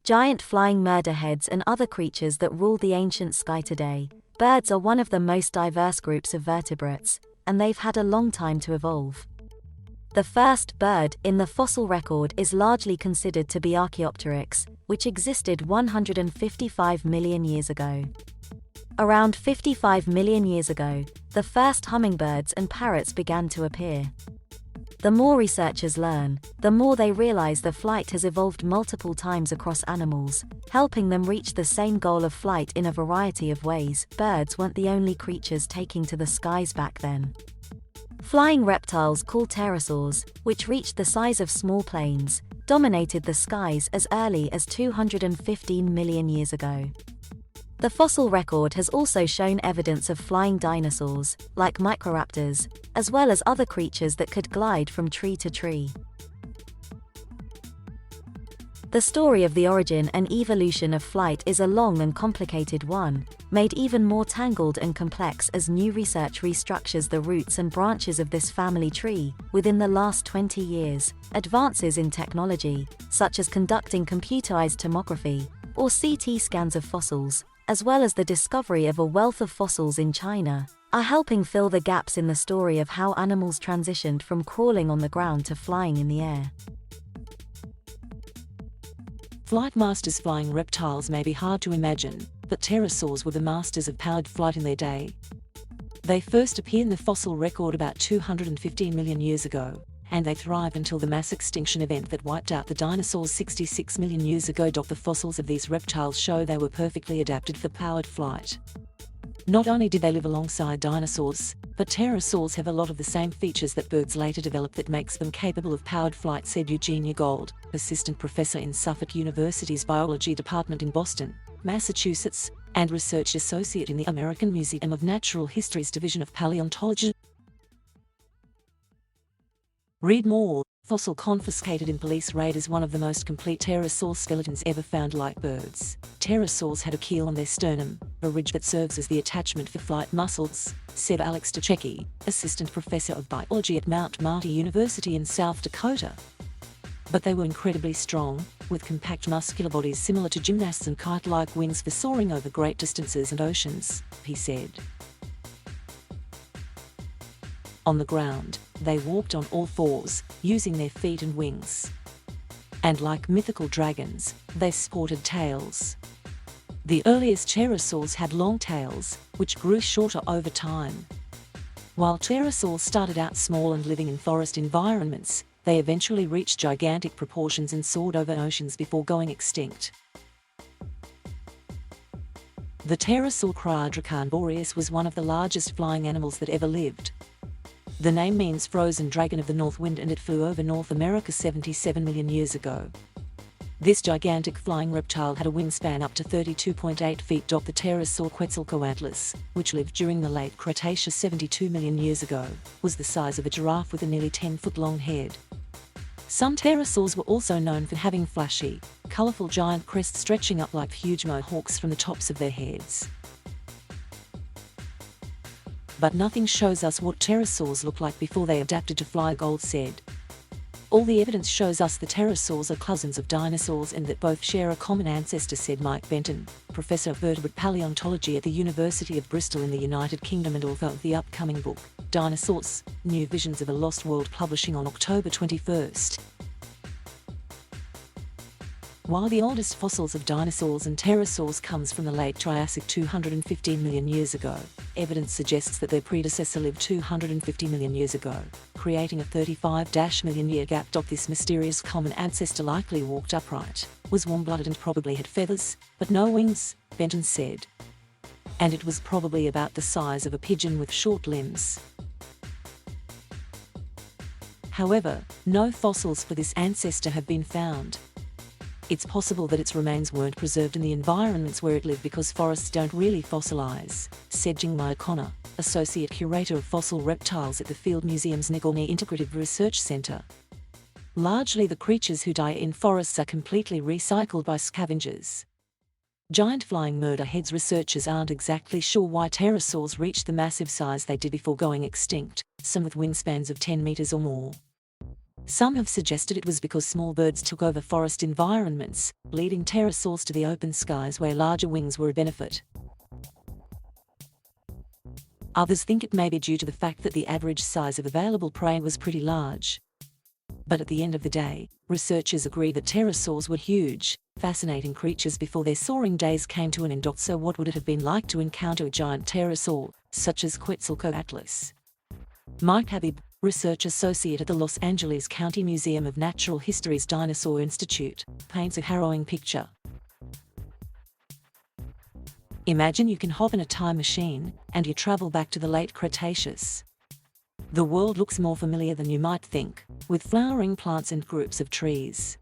giant flying murderheads and other creatures that ruled the ancient sky today. Birds are one of the most diverse groups of vertebrates, and they've had a long time to evolve. The first bird in the fossil record is largely considered to be Archaeopteryx, which existed 155 million years ago. Around 55 million years ago, the first hummingbirds and parrots began to appear. The more researchers learn, the more they realize that flight has evolved multiple times across animals, helping them reach the same goal of flight in a variety of ways. Birds weren't the only creatures taking to the skies back then. Flying reptiles called pterosaurs, which reached the size of small planes, dominated the skies as early as 215 million years ago. The fossil record has also shown evidence of flying dinosaurs, like microraptors, as well as other creatures that could glide from tree to tree. The story of the origin and evolution of flight is a long and complicated one, made even more tangled and complex as new research restructures the roots and branches of this family tree. Within the last 20 years, advances in technology, such as conducting computerized tomography, or CT scans of fossils, as well as the discovery of a wealth of fossils in China, are helping fill the gaps in the story of how animals transitioned from crawling on the ground to flying in the air. Flight masters. Flying reptiles may be hard to imagine, but pterosaurs were the masters of powered flight in their day. They first appear in the fossil record about 215 million years ago, and they thrived until the mass extinction event that wiped out the dinosaurs 66 million years ago. The fossils of these reptiles show they were perfectly adapted for powered flight. Not only did they live alongside dinosaurs, but pterosaurs have a lot of the same features that birds later developed that makes them capable of powered flight, said Eugenia Gold, assistant professor in Suffolk University's biology department in Boston, Massachusetts, and research associate in the American Museum of Natural History's Division of Paleontology. Read more. Fossil confiscated in police raid is one of the most complete pterosaur skeletons ever found. Like birds, pterosaurs had a keel on their sternum, a ridge that serves as the attachment for flight muscles, said Alex Duchecki, assistant professor of biology at Mount Marty University in South Dakota. But they were incredibly strong, with compact muscular bodies similar to gymnasts and kite-like wings for soaring over great distances and oceans, he said. On the ground, they walked on all fours, using their feet and wings. And like mythical dragons, they sported tails. The earliest pterosaurs had long tails, which grew shorter over time. While pterosaurs started out small and living in forest environments, they eventually reached gigantic proportions and soared over oceans before going extinct. The pterosaur Cryodracon boreas was one of the largest flying animals that ever lived. The name means frozen dragon of the north wind, and it flew over North America 77 million years ago. This gigantic flying reptile had a wingspan up to 32.8 feet. The pterosaur Quetzalcoatlus, which lived during the late Cretaceous 72 million years ago, was the size of a giraffe with a nearly 10-foot-long head. Some pterosaurs were also known for having flashy, colorful giant crests stretching up like huge mohawks from the tops of their heads. But nothing shows us what pterosaurs look like before they adapted to fly, Gold said. All the evidence shows us the pterosaurs are cousins of dinosaurs and that both share a common ancestor, said Mike Benton, professor of vertebrate paleontology at the University of Bristol in the United Kingdom and author of the upcoming book, Dinosaurs, New Visions of a Lost World, publishing on October 21st. While the oldest fossils of dinosaurs and pterosaurs comes from the late Triassic 215 million years ago, evidence suggests that their predecessor lived 250 million years ago, creating a 35-million year gap. This mysterious common ancestor likely walked upright, was warm-blooded and probably had feathers, but no wings, Benton said. And it was probably about the size of a pigeon with short limbs. However, no fossils for this ancestor have been found. It's possible that its remains weren't preserved in the environments where it lived because forests don't really fossilize, said Jingmai O'Connor, associate curator of fossil reptiles at the Field Museum's Nagorny Integrative Research Center. Largely the creatures who die in forests are completely recycled by scavengers. Giant flying murder heads. Researchers aren't exactly sure why pterosaurs reached the massive size they did before going extinct, some with wingspans of 10 meters or more. Some have suggested it was because small birds took over forest environments, leading pterosaurs to the open skies where larger wings were a benefit. Others think it may be due to the fact that the average size of available prey was pretty large. But at the end of the day, researchers agree that pterosaurs were huge, fascinating creatures before their soaring days came to an end. So what would it have been like to encounter a giant pterosaur, such as Quetzalcoatlus? Mike Habib, research associate at the Los Angeles County Museum of Natural History's Dinosaur Institute, paints a harrowing picture. Imagine you can hop in a time machine, and you travel back to the late Cretaceous. The world looks more familiar than you might think, with flowering plants and groups of trees.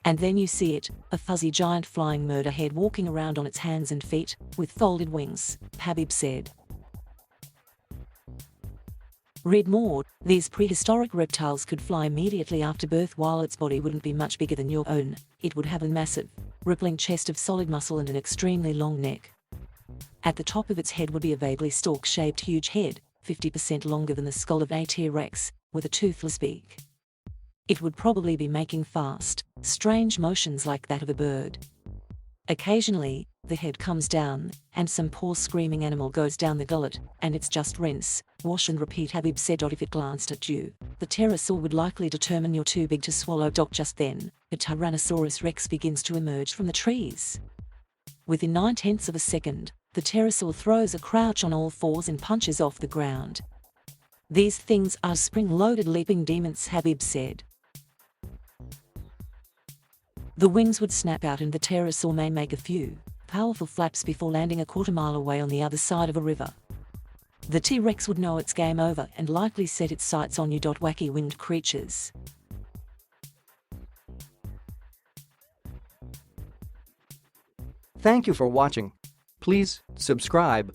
And then you see it, a fuzzy giant flying murder head walking around on its hands and feet, with folded wings, Habib said. Read more. These prehistoric reptiles could fly immediately after birth, while its body wouldn't be much bigger than your own. It would have a massive, rippling chest of solid muscle and an extremely long neck. At the top of its head would be a vaguely stalk-shaped huge head, 50% longer than the skull of Archaeopteryx, with a toothless beak. It would probably be making fast, strange motions like that of a bird. Occasionally, the head comes down, and some poor screaming animal goes down the gullet, and it's just rinse, wash and repeat, Habib said. If it glanced at you, the pterosaur would likely determine you're too big to swallow. Just then, a Tyrannosaurus rex begins to emerge from the trees. Within 9/10 of a second, the pterosaur throws a crouch on all fours and punches off the ground. These things are spring-loaded leaping demons, Habib said. The wings would snap out and the pterosaur may make a few powerful flaps before landing a quarter-mile away on the other side of a river. The T-Rex would know it's game over and likely set its sights on you. Wacky winged creatures. Thank you for watching. Please subscribe